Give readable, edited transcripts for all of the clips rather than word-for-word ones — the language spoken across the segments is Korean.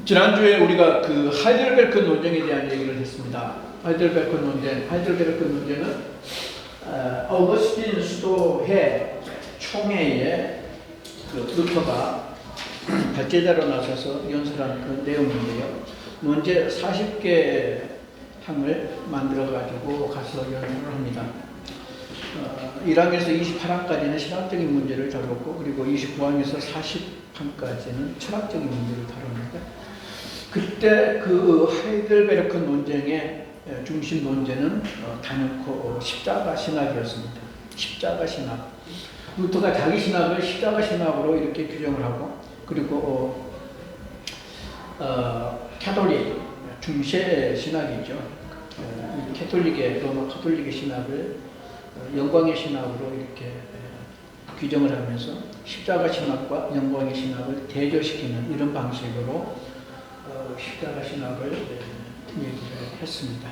지난주에 우리가 그 하이델베르크 논쟁에 대한 얘기를 했습니다. 하이델베르크 논쟁은 어거스틴 수도회 총회에 그 루터가 발제자로 나서서 연설한 그 내용인데요. 문제 40개 항을 만들어 가지고 가서 연설을 합니다. 1항에서 28항까지는 신학적인 문제를 다뤘고, 그리고 29항에서 40항까지는 철학적인 문제를 다룹니다. 그때 그 하이델베르크 논쟁의 중심 논제는 단연코 십자가 신학이었습니다. 십자가 신학. 루터가 자기 신학을 십자가 신학으로 이렇게 규정을 하고, 그리고 캐톨릭 중세 신학이죠. 캐톨릭의 로마 카톨릭의 신학을 영광의 신학으로 이렇게 규정을 하면서 십자가 신학과 영광의 신학을 대조시키는 이런 방식으로 십자가 신학을 얘기를 했습니다.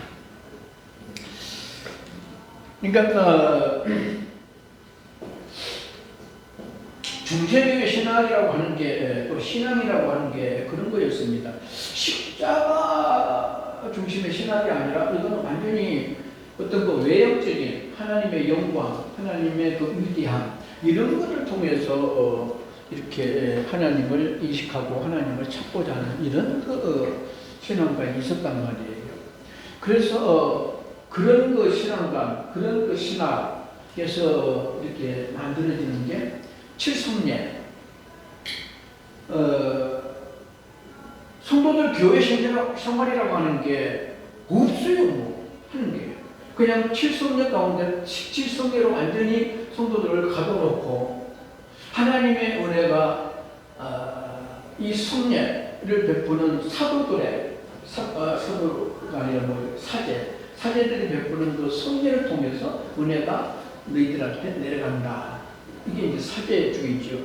그러니까 중세교회 신학이라고 하는 게, 또 신앙이라고 하는 게 그런 거였습니다. 십자가 중심의 신학이 아니라 이건 완전히 어떤 그 외형적인 하나님의 영광, 하나님의 그 위대함, 이런 것을 통해서 이렇게 하나님을 인식하고 하나님을 찾고자 하는 이런 그 신앙관이 있었단 말이에요. 그래서 그런 그 신앙관, 그런 그 신학에서 이렇게 만들어지는 게 칠성례. 성도들 교회 생활이라고 하는 게 없어요. 뭐 하는 게 그냥 칠성례 가운데 칠성례로 완전히 성도들을 가둬놓고 하나님의 은혜가 이 성례를 베푸는 사도들의 사도가 아니라 뭐 사제들이 베푸는 그 성례를 통해서 은혜가 너희들한테 내려간다. 이게 이제 사제주의죠.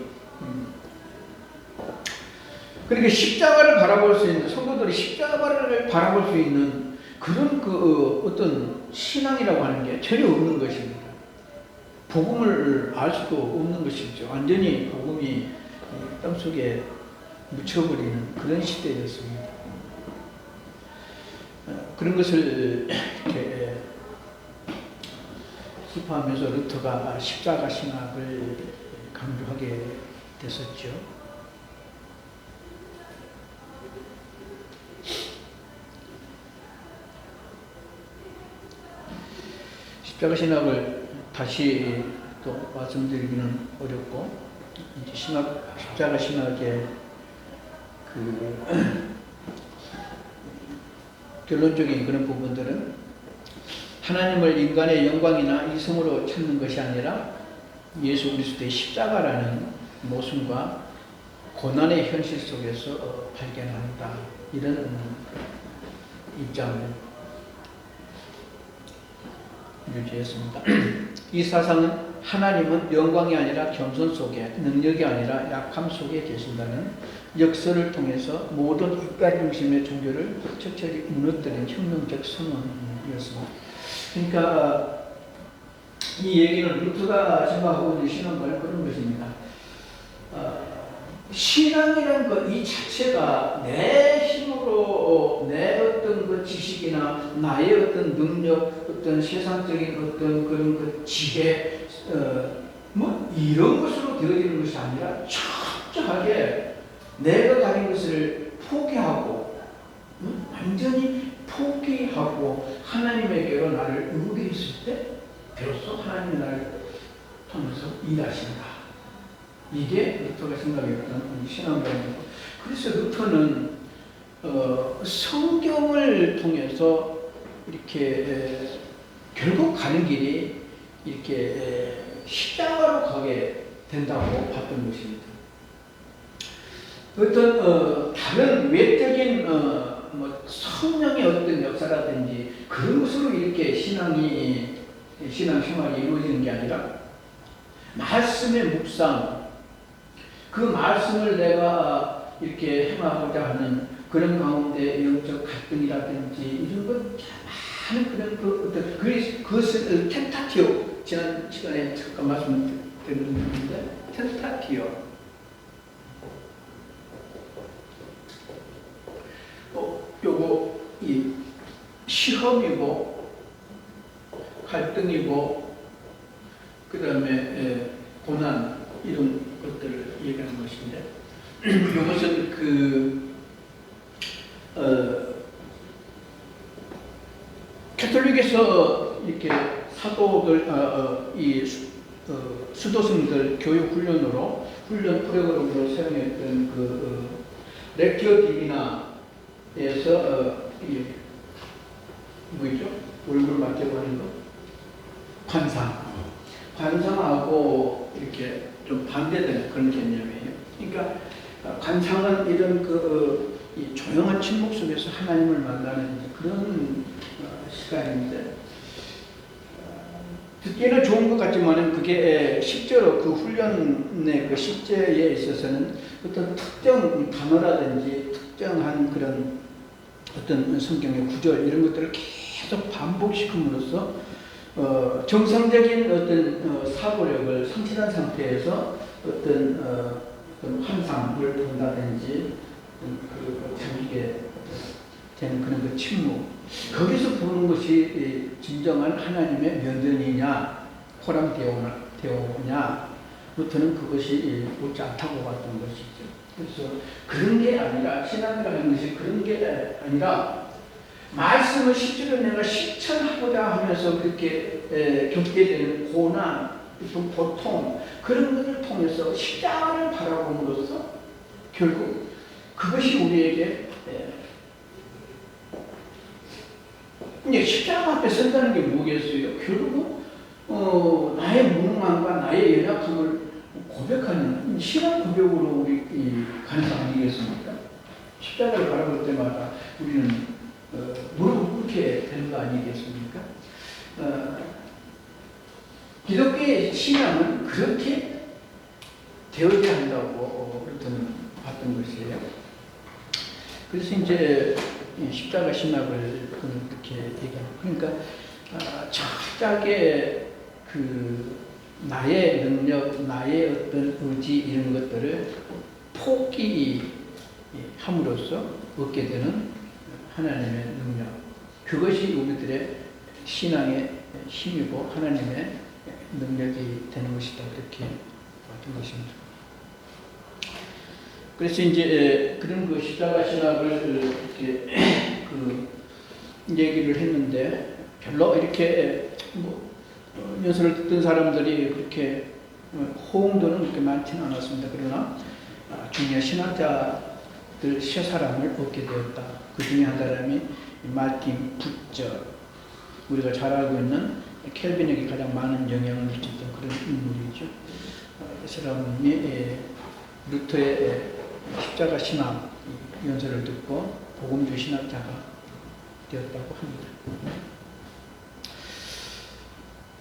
그러니까 십자가를 바라볼 수 있는, 성도들이 십자가를 바라볼 수 있는 그런 그 어떤 신앙이라고 하는 게 전혀 없는 것입니다. 복음을 알 수도 없는 것이죠. 완전히 복음이 땅속에 묻혀버리는 그런 시대였습니다. 그런 것을 이렇게 습하면서 루터가 십자가 신학을 강조하게 됐었죠. 십자가 신학을 다시 또 말씀드리기는 어렵고, 이제 십자가 신학의 그 결론적인 그런 부분들은 하나님을 인간의 영광이나 이성으로 찾는 것이 아니라 예수 그리스도의 십자가라는 모순과 고난의 현실 속에서 발견한다. 이런 입장을 유지했습니다. 이 사상은 하나님은 영광이 아니라 겸손 속에, 능력이 아니라 약함 속에 계신다는 역설을 통해서 모든 인간 중심의 종교를 철저히 무너뜨린 혁명적 선언이었습니다. 그러니까 이 얘기는 루터가 생각하고 있는 신앙과는 그런 것입니다. 신앙이라는 것 이 자체가 내 힘으로 내 어떤 그 지식이나 나의 어떤 능력, 어떤 세상적인 어떤 그런 그 지혜, 뭐 이런 것으로 되어지는 것이 아니라 철저하게 내가 가진 것을 포기하고, 완전히 포기하고 하나님에게로 나를 의뢰했을 때 비로소 하나님이 나를 통해서 일하신다. 이게 루터가 생각했던 신앙관이고, 그래서 루터는 성경을 통해서 이렇게 결국 가는 길이 이렇게 십자가로 가게 된다고 봤던 것입니다. 어떤 다른 외적인 뭐 성령의 어떤 역사라든지 그런 것으로 이렇게 신앙생활이 이루어지는 게 아니라 말씀의 묵상, 그 말씀을 내가 이렇게 행하고자 하는 그런 가운데 영적 갈등이라든지 이런 것 많은 그런 그것을 텐타티오, 지난 시간에 잠깐 말씀드렸는데 텐타티오, 이 시험이고 갈등이고 그다음에 고난 이런 것들을 얘기하는 것인데 이것은 가톨릭에서 이렇게 사도들 수도승들 교육 훈련으로 훈련 프로그램으로 사용했던 렉티오 디비나에서 뭐죠? 얼굴 맞대고 하는 거 관상하고 이렇게 좀 반대되는 그런 개념이에요. 그러니까 관상은 이런 이 조용한 침묵 속에서 하나님을 만나는 그런 시간인데 듣기는 좋은 것 같지만 그게 실제로 그 훈련의 그 실제에 있어서는 어떤 특정 단어라든지 특정한 그런 어떤 성경의 구절 이런 것들을 계속 반복시킴으로써 정상적인 어떤 사고력을 상실한 상태에서 어떤 환상을 본다든지 자기게 되는 그런 침묵 거기서 보는 것이 진정한 하나님의 면전이냐 호람되오냐부터는 그것이 옳지 않다고 봤던 것이죠. 그래서 그런 게 아니라 신앙이라는 것이 그런 게 아니라 말씀을 실제로 내가 실천하고자 하면서 그렇게 겪게 되는 고난, 고통 그런 것을 통해서 십자가를 바라봄으로써 결국 그것이 우리에게 이제 십자가 앞에 선다는 게 뭐겠어요? 결국 나의 무능함과 나의 연약함을 고백하는 신앙 고백으로 우리 가는 거 아니겠습니까? 십자가를 바라볼 때마다 우리는 무릎을 꿇게 되는 거 아니겠습니까? 기독교의 신앙은 그렇게 되어야 한다고 저는 봤던 것이에요. 그래서 이제 십자가 신학을 그렇게 얘기하고 그러니까 철저하게 나의 능력, 나의 어떤 의지 이런 것들을 포기함으로써 얻게 되는 하나님의 능력 그것이 우리들의 신앙의 힘이고 하나님의 능력이 되는 것이다 이렇게 봤던 것입니다. 그래서 이제 그런 십자가 신학을 이렇게 얘기를 했는데 별로 이렇게 연설을 듣던 사람들이 그렇게 호응도는 그렇게 많지는 않았습니다. 그러나 중요한 신학자들 세 사람을 얻게 되었다. 그 중에 한 사람이 마틴 부처 우리가 잘 알고 있는 켈빈에게 가장 많은 영향을 미쳤던 그런 인물이죠. 이 사람이 루터의 십자가 신학 연설을 듣고 복음주의 신학자가 되었다고 합니다.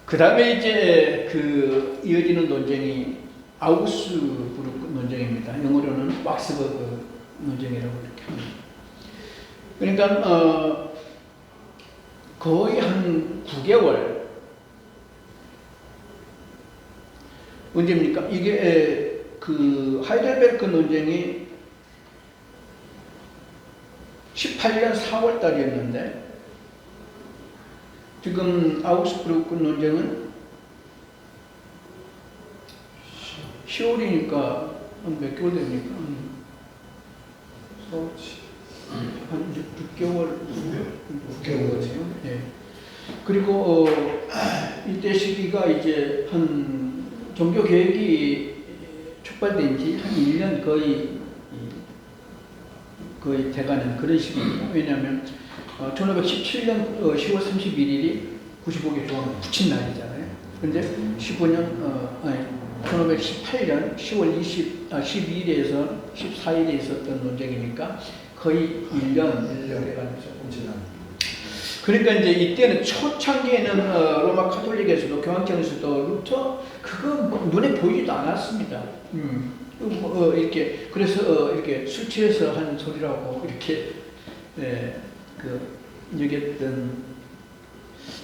그 다음에 이제 이어지는 논쟁이 아우구스부르크 논쟁입니다. 영어로는 왁스버그 논쟁이라고 이렇게 합니다. 그러니까 거의 한 9개월 언제입니까? 이게 하이델베르크 논쟁이 18년 4월 달이었는데 지금 아우구스부르크 논쟁은 10월이니까 몇 개월 됩니까? 한 6개월이죠. 네. 그리고 이때 시기가 이제 한 종교 개혁이 촉발된 지 한 1년 거의 돼가는 그런 시기입니다. 왜냐하면 1517년 10월 31일이 95개 조항을 붙인 날이잖아요. 그런데 1918년 10월 12일에서 14일에 있었던 논쟁이니까 거의 1년 돼가면서 그러니까 이제 이때는 초창기에는 로마 카톨릭에서도 교황청에서도 루터 그거 눈에 보이지도 않았습니다. 이렇게 그래서 이렇게 술 취해서 하는 소리라고 이렇게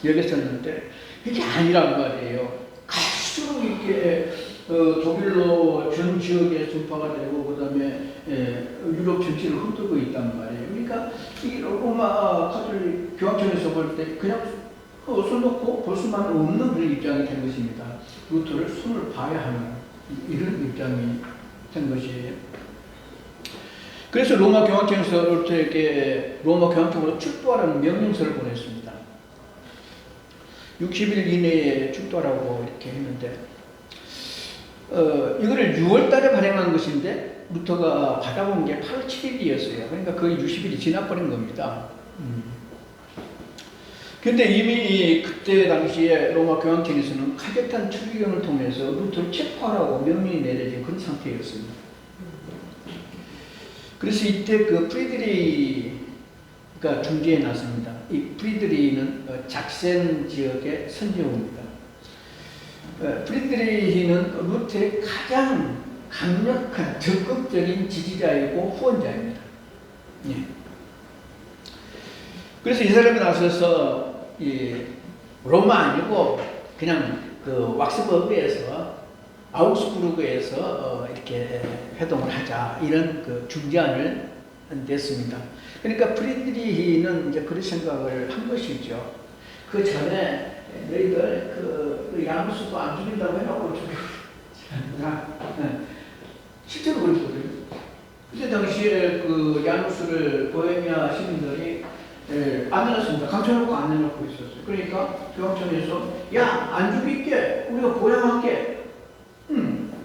여겼었는데 이게 아니란 말이에요. 갈수록 이렇게 독일로 전 지역에 전파가 되고 그다음에 유럽 전체를 흩뜨고 있단 말이에요. 그러니까 이 로마 카톨릭 교황청에서 볼 때 그냥 손 놓고 볼 수만 없는 그런 입장이 된 것입니다. 루터를 손을 봐야 하는 이런 입장이 된 것이에요. 그래서 로마 교황청에서 루터에게 로마 교황청으로 출두하라는 명령서를 보냈습니다. 60일 이내에 출두하라고 이렇게 했는데 이거를 6월 달에 발행한 것인데 루터가 받아본 게 8월 7일이었어요. 그러니까 거의 60일이 지나버린 겁니다. 근데 이미 그때 당시에 로마 교황청에서는 카제탄 추기경을 통해서 루터를 체포하라고 명령이 내려진 그런 상태였습니다. 그래서 이때 그 프리드리가 중재에 나섭니다. 이 프리드리는 작센 지역의 선지우입니다. 프리드리히는 루터의 가장 강력한 적극적인 지지자이고 후원자입니다. 예. 그래서 이 사람이 나서서 이 로마 아니고 그냥 그 왁스버그에서 아우스부르크에서 이렇게 회동을 하자 이런 그 중재안을 냈습니다. 그러니까 프리드리히는 이제 그런 생각을 한 것이죠. 그 전에 너희들 그 야누스도 안 죽인다고 해놓고 죽여. 실제로 그랬거든요. 그때 당시에 그 야누스를 보헤미아 시민들이 안 내놨습니다. 감춰놓고 안 내놓고 있었어요. 그러니까 교황청에서 야, 안 죽일게. 우리가 보양할게.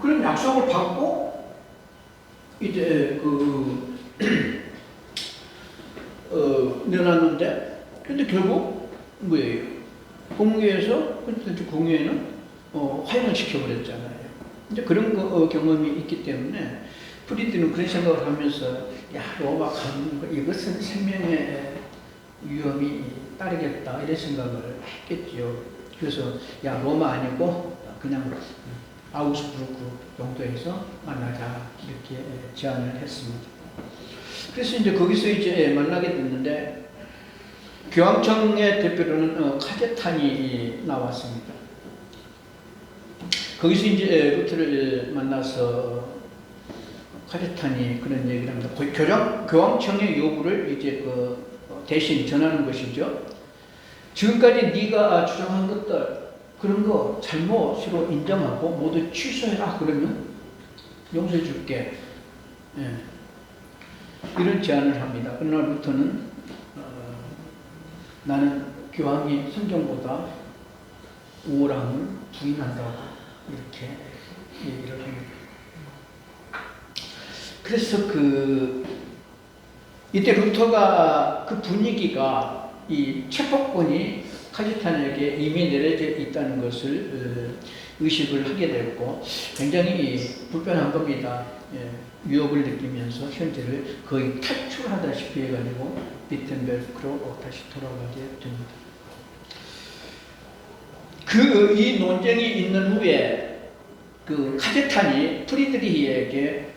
그런 약속을 받고 이제 내놨는데 근데 결국 뭐예요? 공회에서 공회는 화형을 시켜버렸잖아요. 이제 그런 경험이 있기 때문에 프리드는 그런 생각을 하면서 야, 로마 가는 거 이것은 생명의 위험이 따르겠다 이런 생각을 했겠죠. 그래서 야, 로마 아니고 그냥 아우스부르크 정도에서 만나자 이렇게 제안을 했습니다. 그래서 이제 거기서 이제 만나게 됐는데 교황청의 대표로는 카제탄이 나왔습니다. 거기서 이제 루터를 만나서 카제탄이 그런 얘기를 합니다. 교황청의 요구를 이제 대신 전하는 것이죠. 지금까지 네가 주장한 것들 그런 거 잘못으로 인정하고 모두 취소해라. 그러면 용서해 줄게. 예. 이런 제안을 합니다. 그러나 루터는 나는 교황이 성경보다 우월함을 부인한다고 이렇게 얘기를 합니다. 그래서 이때 루터가 그 분위기가 이 체포권이 카제탄에게 이미 내려져 있다는 것을 의식을 하게 됐고 굉장히 불편한 겁니다. 예, 위협을 느끼면서 현재를 거의 탈출하다시피 해가지고 비텐베르크로 다시 돌아가게 됩니다. 이 논쟁이 있는 후에 그 카제탄이 프리드리히에게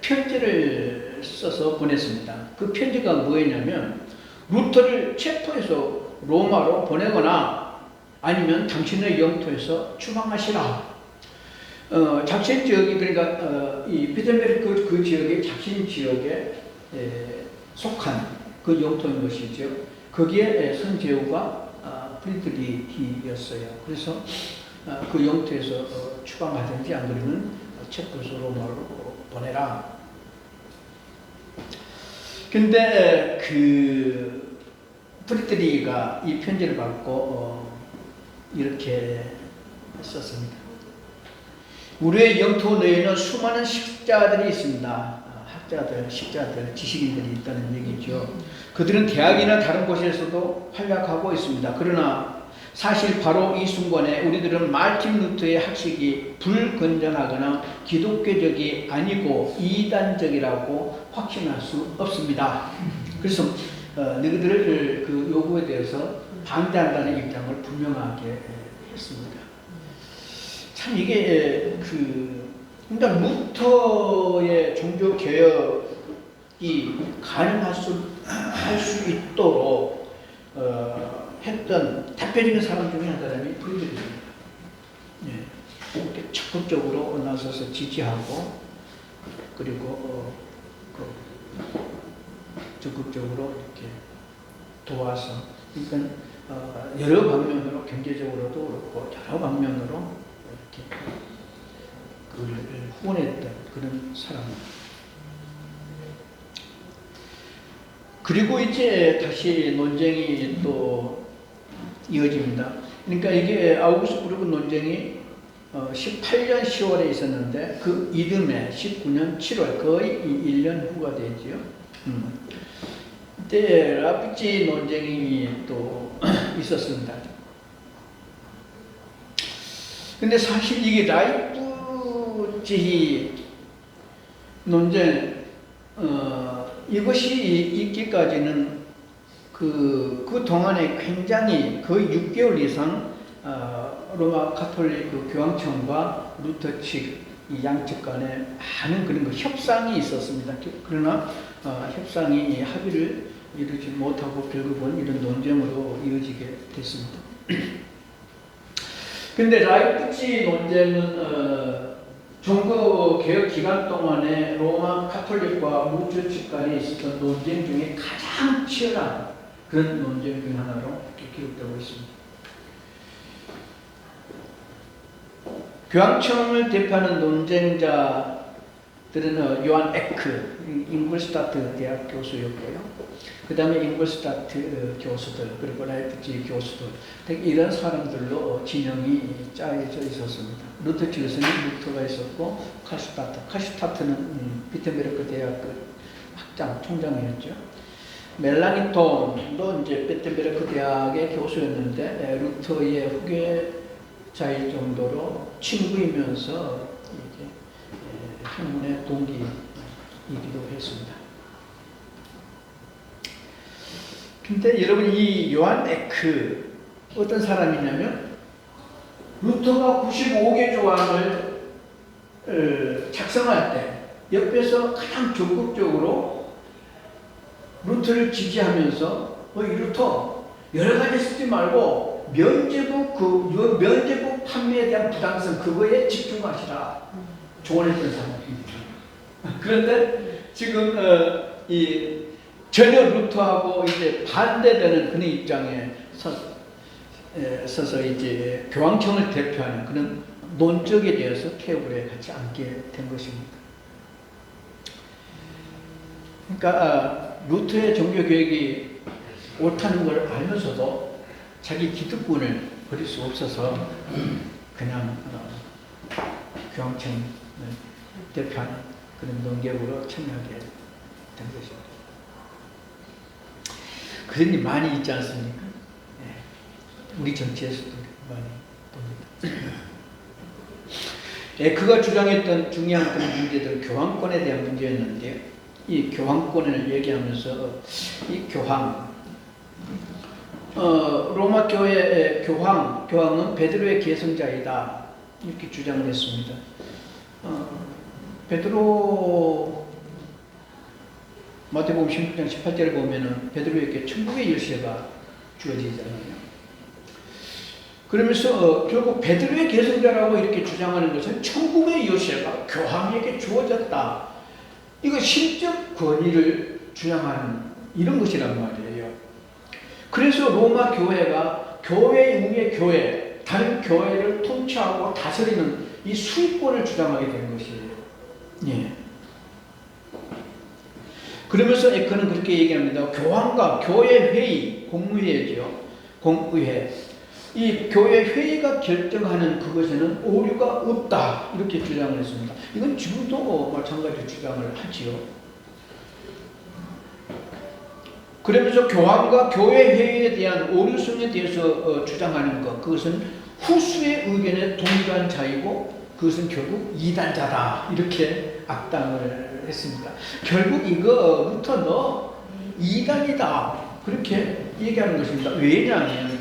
편지를 써서 보냈습니다. 그 편지가 뭐였냐면 루터를 체포해서 로마로 보내거나 아니면 당신의 영토에서 추방하시라. 작신 지역이 그러니까 이 비텐베르크 그 지역이 작신 지역에 속한 그 영토인 것이죠. 거기에 선제후가 프리드리히였어요. 그래서 그 영토에서 추방하든지 안 그러면 체포해서 로마로 보내라. 근데 프리드리히가 이 편지를 받고 이렇게 썼습니다. 우리의 영토 내에는 수많은 식자들이 있습니다. 학자들, 식자들, 지식인들이 있다는 얘기죠. 그들은 대학이나 다른 곳에서도 활약하고 있습니다. 그러나 사실 바로 이 순간에 우리들은 마르틴 루터의 학식이 불건전하거나 기독교적이 아니고 이단적이라고 확신할 수 없습니다. 그래서 너희들을 그 요구에 대해서 반대한다는 입장을 분명하게 했습니다. 참 이게 그러니까 루터의 종교 개혁이 가능할 수 있도록 했던 대표적인 사람 중에 한 사람이 프리드리히입니다. 예. 이렇게 적극적으로 나서서 지지하고 그리고 적극적으로 이렇게 도와서 그러니까 여러 방면으로 경제적으로도 그렇고 여러 방면으로 이렇게 그를 후원했던 그런 사람. 그리고 이제 다시 논쟁이 또 이어집니다. 그러니까 이게 아우구스부르크 논쟁이 18년 10월에 있었는데 그 이듬해 19년 7월 거의 1년 후가 되지요. 그때 라이프치히 논쟁이 또 있었습니다. 근데 사실 이게 라이프치히 논쟁 이것이 있기까지는 그 동안에 굉장히 거의 6개월 이상 로마 가톨릭 교황청과 루터 측 이 양측 간에 많은 그런 협상이 있었습니다. 그러나 협상이 합의를 이루지 못하고 결국은 이런 논쟁으로 이어지게 됐습니다. 근데 라이프치히 논쟁은 종교 개혁 기간 동안에 로마 가톨릭과 루터 측 간에 있었던 논쟁 중에 가장 치열한 그런 논쟁 중 하나로 이렇게 기록되고 있습니다. 교황청을 대표하는 논쟁자들은 요한 에크, 잉글스타트 대학 교수였고요. 그 다음에 잉글스타트 교수들, 그리고 라이프치히 교수들, 이런 사람들로 진영이 짜여져 있었습니다. 루터 측에서는 루터가 있었고, 칼슈타트는 비텐베르크 대학 학장, 총장이었죠. 멜랑이톤도 이제 비텐베르크 대학의 교수였는데, 루터의 후계자일 정도로 친구이면서 이게 학문의 동기이기도 했습니다. 근데 여러분 이 요한 에크 어떤 사람이냐면 루터가 95개 조항을 작성할 때 옆에서 가장 적극적으로 루터를 지지하면서 이 루터 여러 가지 쓰지 말고 면제부 판매에 대한 부당성 그거에 집중하시라 조언했던 사람입니다. 그런데 지금 전혀 루터하고 이제 반대되는 그런 입장에 서서 이제 교황청을 대표하는 그런 논적에 대해서 테이블에 같이 앉게 된 것입니다. 그러니까 루터의 종교 교육이 옳다는 걸 알면서도 자기 기득권을 버릴 수 없어서 그냥 교황청을 대표하는 그런 논객으로 참여하게 된 것입니다. 그런 일 많이 있지 않습니까? 네. 우리 정치에서도 많이 봅니다. 그가 주장했던 중요한 그런 문제들, 교황권에 대한 문제였는데, 이 교황권을 얘기하면서 이 교황, 로마 교회의 교황은 베드로의 계승자이다 이렇게 주장을 했습니다. 베드로 마태복음 16장 18절을 보면은 베드로에게 천국의 열쇠가 주어지잖아요. 그러면서 결국 베드로의 계승자라고 이렇게 주장하는 것은 천국의 열쇠가 교황에게 주어졌다. 이거 신적 권위를 주장하는 이런 것이란 말이에요. 그래서 로마 교회가 교회 위에 교회, 다른 교회를 통치하고 다스리는 이 수익권을 주장하게 된 것이에요. 예. 그러면서 에커는 그렇게 얘기합니다. 교황과 교회 회의, 공의회죠. 공의회. 이 교회 회의가 결정하는 그것에는 오류가 없다. 이렇게 주장을 했습니다. 이건 지금도 마찬가지로 주장을 하지요. 그러면서 교황과 교회 회의에 대한 오류성에 대해서 주장하는 것, 그것은 후수의 의견에 동일한 자이고 그것은 결국 이단자다. 이렇게 악당을 했습니다. 결국 이거 루터 너 이단이다. 그렇게 얘기하는 것입니다. 왜냐하면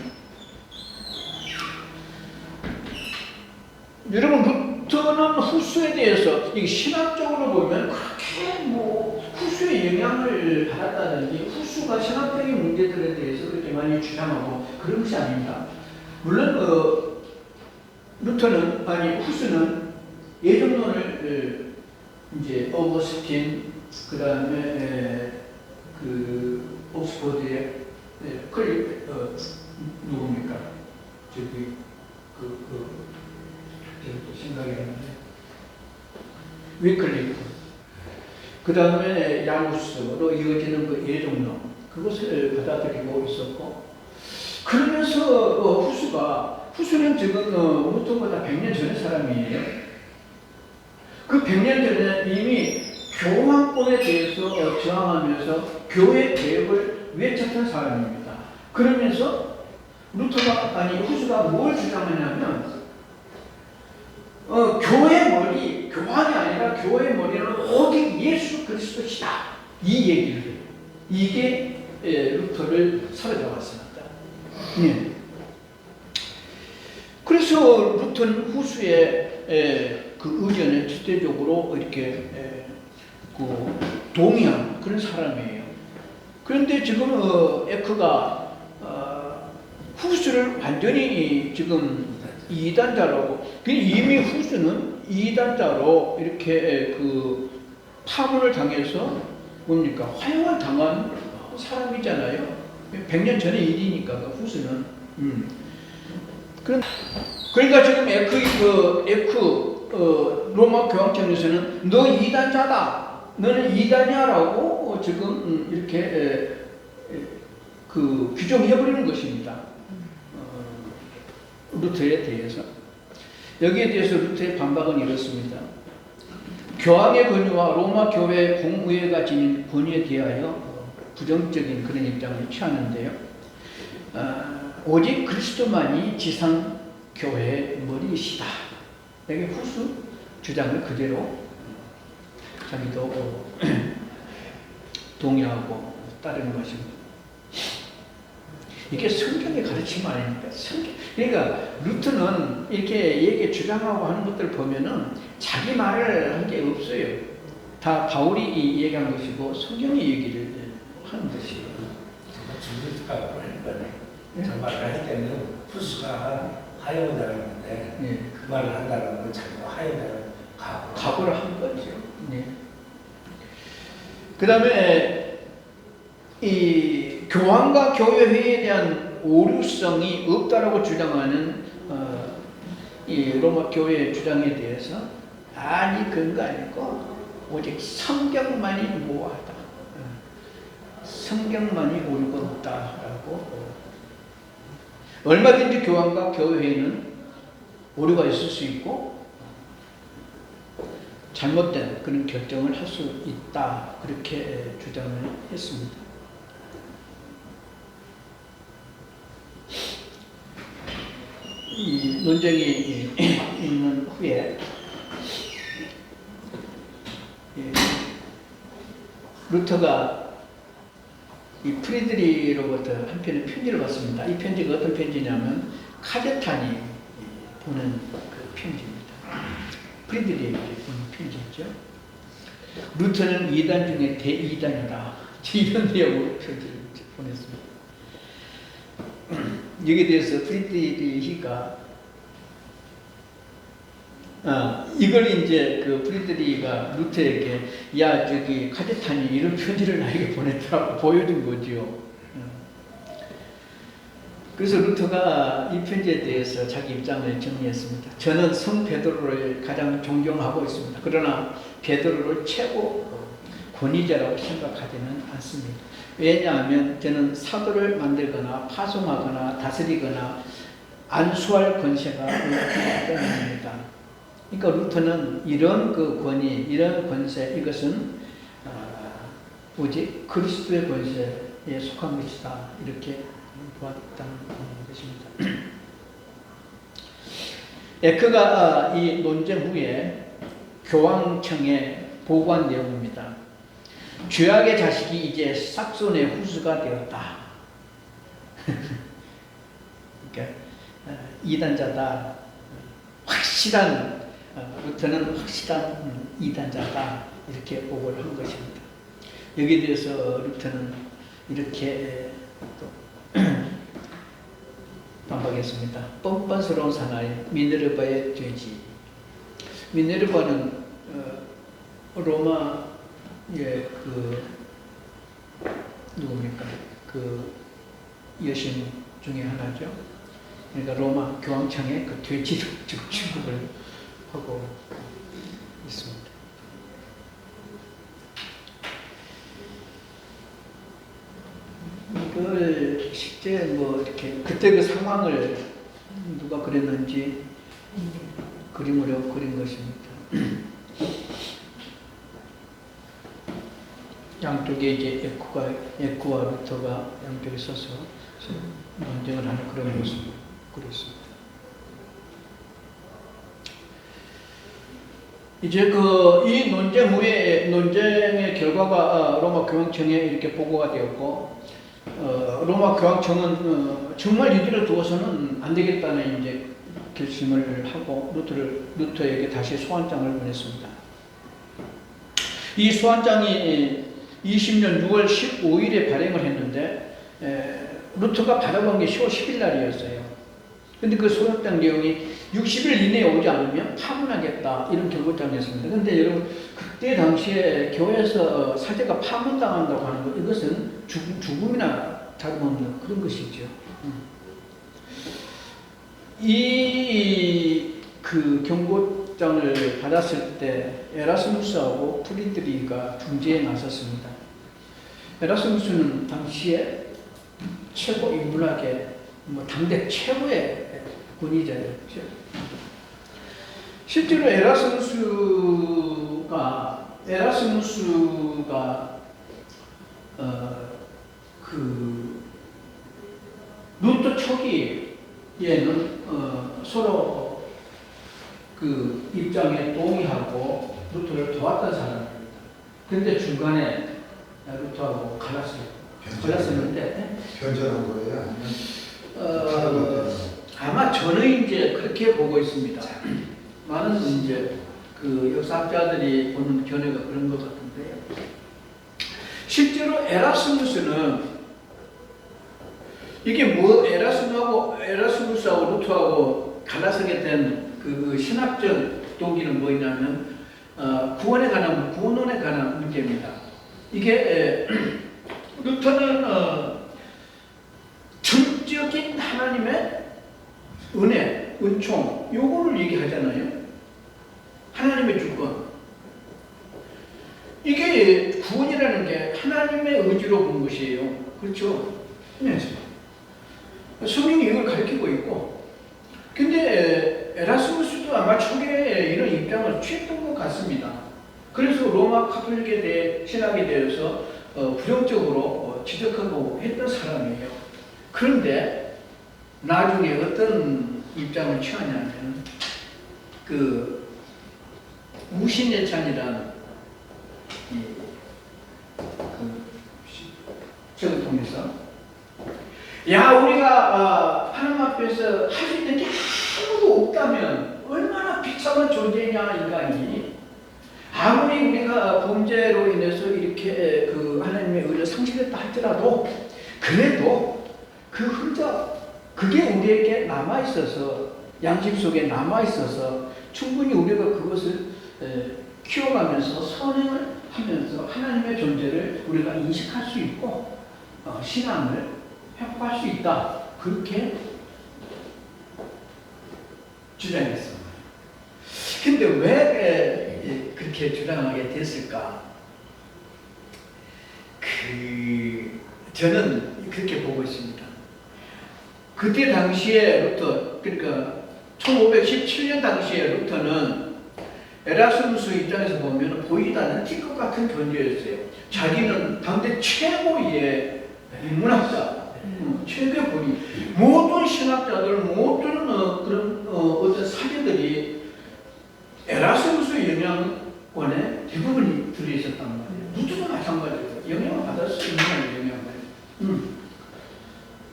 여러분 루터는 후수에 대해서 이게 신학적으로 보면 그렇게 후수의 영향을 받았다든지 후수가 신학적인 문제들에 대해서 그렇게 많이 주장하고 그런 것이 아닙니다. 물론 후스는 예정론을 이제 어거스틴, 그 다음에 그 옥스퍼드의 누굽니까? 저기 생각이 안 나네. 위클리프. 그 다음에 야누스로 이어지는 그 예정론, 그것을 받아들이고 있었고, 그러면서 후스는 지금 루터보다 100년 전의 사람이에요. 그 100년 전에 이미 교황권에 대해서 저항하면서 교회 개혁을 외쳤던 사람입니다. 그러면서 후스가 뭘 주장하냐면, 교회 머리, 교황이 아니라 교회 머리는 오직 예수 그리스도시다, 이 얘기를 해요. 이게 루터를 사로잡았습니다. 네. 그래서 루터는 후스의 그 의견에 절대적으로 이렇게 동의한 그런 사람이에요. 그런데 지금 에크가 후스를 완전히 지금 이단자라고, 이미 후스는 이단자로 이렇게 그 파문을 당해서 뭡니까? 화형을 당한 사람이잖아요. 100년 전의 일이니까 후스는. 그러니까 지금 로마 교황청에서는 너 이단자다, 너는 이단이야라고 지금 이렇게 그 규정해버리는 것입니다. 루터에 대해서. 여기에 대해서 루터의 반박은 이렇습니다. 교황의 권위와 로마 교회 공의회가 지닌 권위에 대하여 부정적인 그런 입장을 취하는데요. 오직 그리스도만이 지상 교회의 머리이시다. 여기 후스 주장을 그대로 자기도 동의하고 따르는 것입니다. 이게 성경의 가르침 아닙니까? 그러니까 루터는 이렇게 얘기 주장하고 하는 것들을 보면은 자기 말을 한 게 없어요. 다 바울이 얘기한 것이고 성경이 얘기를 하는 것이에요. 저 말을 할 때는 후스가 하여을 달았는데 그 말을 한다는 건 자기가 하여을 각오를 한 거죠. 네. 그 다음에 이 교황과 교회회에 대한 오류성이 없다라고 주장하는 이 로마 교회의 주장에 대해서 아니 그런 거 아니고 오직 성경만이 모호하다, 성경만이 옳고 없다라고. 얼마든지 교황과 교회회는 오류가 있을 수 있고 잘못된 그런 결정을 할 수 있다, 그렇게 주장을 했습니다. 이 논쟁이 있는 후에 루터가 이 프리드리로부터 한 편의 편지를 받습니다. 이 편지가 어떤 편지냐면 카제탄이 보낸 그 편지입니다. 프리드리에게 보낸 편지죠. 루터는 이단 중에 대이단이다, 이런 내용으로 편지를 보냈습니다. 여기에 대해서 프리드리히가 이걸 이제 그 프리드리히가 루터에게 야 저기 카제탄이 이런 편지를 나에게 보냈더라고 보여준 거지요. 그래서 루터가 이 편지에 대해서 자기 입장을 정리했습니다. 저는 성 베드로를 가장 존경하고 있습니다. 그러나 베드로를 최고 권위자라고 생각하지는 않습니다. 왜냐하면 저는 사도를 만들거나 파송하거나 다스리거나 안수할 권세가 없기 때문입니다. 그러니까 루터는 이런 그 권위, 이런 권세, 이것은 오직 그리스도의 권세에 속한 것이다, 이렇게 보았다는 것입니다. 에크가 이 논쟁 후에 교황청에 보고한 내용입니다. 죄악의 자식이 이제 삭손의 후수가 되었다. 그러니까 이단자다, 확실한 루터는 확실한 이단자다, 이렇게 보고를 한 것입니다. 여기에 대해서 루터는 이렇게 또 반박했습니다. 뻔뻔스러운 사나이 미네르바의 돼지. 미네르바는 로마의 그 누굽니까? 그 여신 중에 하나죠. 그러니까 로마 교황청에 그 돼지로 지금 취급을 하고 있습니다. 이걸 실제 뭐 이렇게 그때 그 상황을 누가 그렸는지 그림으로 그린 것입니다. 양쪽에 이제 에쿠와 루터가 양쪽에 서서 논쟁을 하는 그런 모습을 그렸습니다. 이제 이 논쟁 후에 논쟁의 결과가 로마 교황청에 이렇게 보고가 되었고, 로마 교황청은 정말 이들을 두어서는 안 되겠다는 이제 결심을 하고 루터에게 다시 소환장을 보냈습니다. 이 소환장이 20년 6월 15일에 발행을 했는데 루터가 받아본 게 10월 10일 날이었어요. 근데 그 소환장 내용이 60일 이내에 오지 않으면 파문하겠다 이런 경고장이었습니다. 근데 여러분 그때 당시에 교회에서 사제가 파문당한다고 하는 것, 이것은 죽음이나 다름없는 그런 것이죠. 그 경고장을 받았을 때 에라스무스하고 프리드리히가 중재에 나섰습니다. 에라스무스는 당시에 최고 인문학의 당대 최고의 권위자였죠. 실제로 에라스무스가 루터 초기에는 서로 그 입장에 동의하고 루터를 도왔던 사람입니다. 그런데 중간에 루터하고 갈랐었는데 변전한 거예요? 아니면 아마 저는 이제 그렇게 보고 있습니다. 많은 이제 그 역사학자들이 보는 견해가 그런 것 같은데요. 실제로 에라스무스는 이게 에라스무스하고 루터하고 갈라서게 된 그 신학적 동기는 뭐냐면 구원론에 관한 문제입니다. 이게 루터는 전적인 하나님의 은혜, 은총, 요거를 얘기하잖아요. 하나님의 주권. 이게 구원이라는 게 하나님의 의지로 본 것이에요. 그렇죠? 네. 성경이 이걸 가르치고 있고. 근데 에라스무스도 아마 초기에 이런 입장을 취했던 것 같습니다. 그래서 로마 카톨릭에 신학에 대해서 부정적으로 지적하고 했던 사람이에요. 그런데 나중에 어떤 입장을 취하냐면 그 무신예찬이라는 그 책을 통해서 우리가 하나님 앞에서 할 수 있는 게 아무도 없다면 얼마나 비참한 존재냐 인간이. 아무리 우리가 범죄로 인해서 이렇게 그 하나님의 의를 상실했다 할지라도 그래도 그 흔적 그게 우리에게 남아있어서 양심 속에 남아있어서 충분히 우리가 그것을 키워가면서 선행을 하면서 하나님의 존재를 우리가 인식할 수 있고 신앙을 회복할 수 있다. 그렇게 주장했습니다. 근데 왜 그렇게 주장하게 됐을까? 저는 그렇게 보고 있습니다. 그때 당시에 루터, 그러니까 1517년 당시에 루터는 에라스무스 입장에서 보면 보이지 않는 찌꺼 같은 존재였어요. 자기는 당대 최고의 인문학자, 최고의 본인, 모든 신학자들, 모든 그런 어떤 사제들이 에라스무스 영향권에 대부분이 들어있었단 말이에요. 루터도 마찬가지예요. 영향을 받을 수 있는 영향을.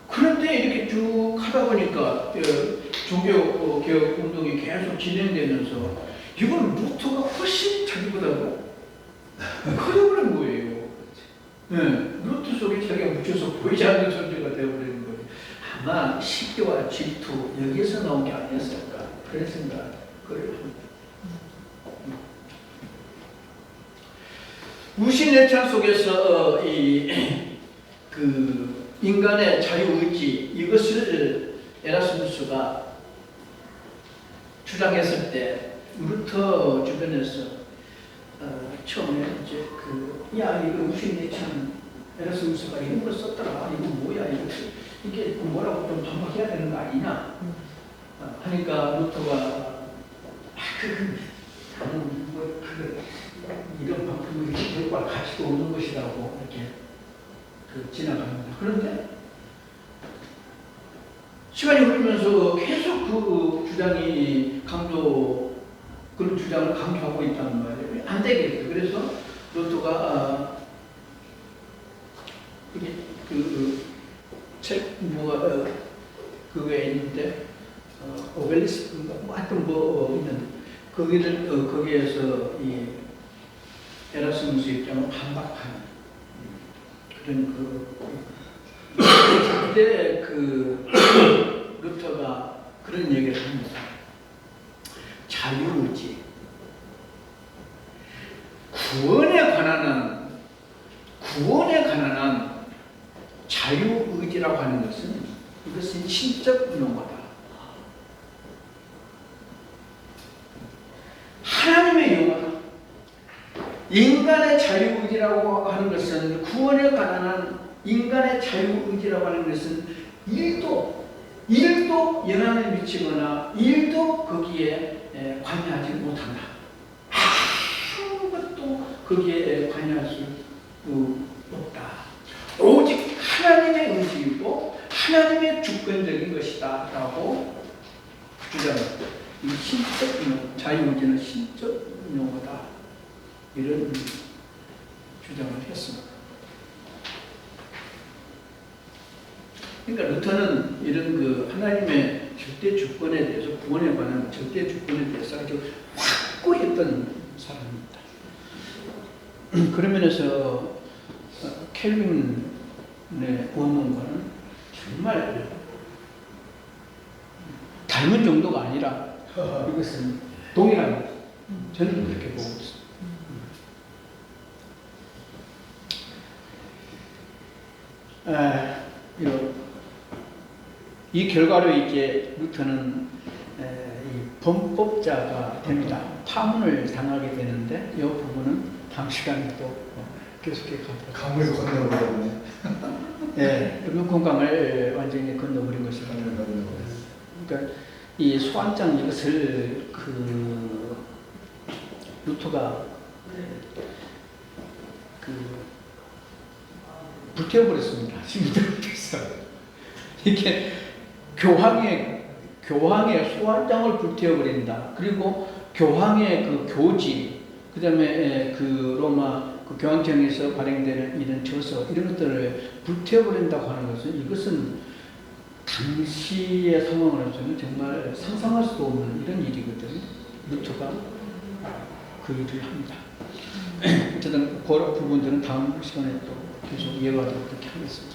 그런데 이렇게 쭉 하다 보니까 종교개혁 운동이 계속 진행되면서 이건 루터가 훨씬 자기보다도 커져버린 거예요. 네, 루터 속에 자기가 묻혀서 보이지 않는 존재가 되어버리는 거예요. 아마 시기와 질투 여기에서 나온 게 아니었을까 그런 생각을 합니다. 무신내천 속에서 그 인간의 자유의지 이것을 에라스무스가 주장했을 때 루터 주변에서 처음에 이제 야 이거 무신내천 에라스무스가 이런 걸 썼더라 이거 뭐야 이게 뭐라고 좀 반박해야 되는 거 아니냐 하니까 루터가 이런 방법이 결과 가치도 없는 것이라고 이렇게 지나갑니다. 그런데 시간이 흐르면서 계속 그 주장이 그런 주장을 강조하고 있다는 말이에요. 안 되겠어요. 그래서 루터가 책 그게 있는데 오벨리스크인가 하여튼 있는데 거기에서 이 에라스무스 입장을 반박하는 그런 그때 루터가 그런 얘기를 합니다. 자유의지, 구원에 관한 자유의지라고 하는 것은 이것은 신적 용어다. 하나님의 용어다. 인간의 자유의지라고 하는 것은 구원에 관한 인간의 자유의지라고 하는 것은 일도 영향을 미치거나 일도 거기에 관여하지 못한다. 아무것도 거기에 관여할 수 없다. 오직 하나님의 의지이고 하나님의 주권적인 것이다 라고 주장합니다. 이 신적 용어, 자유의지는 신적 용어다. 이런 주장을 했습니다. 그러니까 루터는 이런 하나님의 절대 주권에 대해서 구원에 관한 절대 주권에 대해서 아주 확고했던 사람입니다. 그런 면에서 켈빈의 원문과는 정말 닮은 정도가 아니라 이것은 동일합니다. 저는 그렇게 보고 있습니다. 이 결과로 이제 루터는 이 범법자가 됩니다. 파문을 당하게 되는데 이 부분은 다음 시간에 또 계속해 가도록 강을 건너버렸네. 예, 루콘강을 완전히 건너버린 것입니다. 그러니까 이 소환장 이것을 루터가 불태워버렸습니다. 시민들께서 이게 교황의 소환장을 불태워버린다. 그리고 교황의 교지, 그 다음에 로마 교황청에서 발행되는 이런 저서 이런 것들을 불태워버린다고 하는 것은 이것은 당시의 상황으로서는 정말 상상할 수도 없는 이런 일이거든요. 루터가 그 일을 합니다. 어쨌든 그런 부분들은 다음 시간에 또 계속 이어가도록 그렇게 하겠습니다.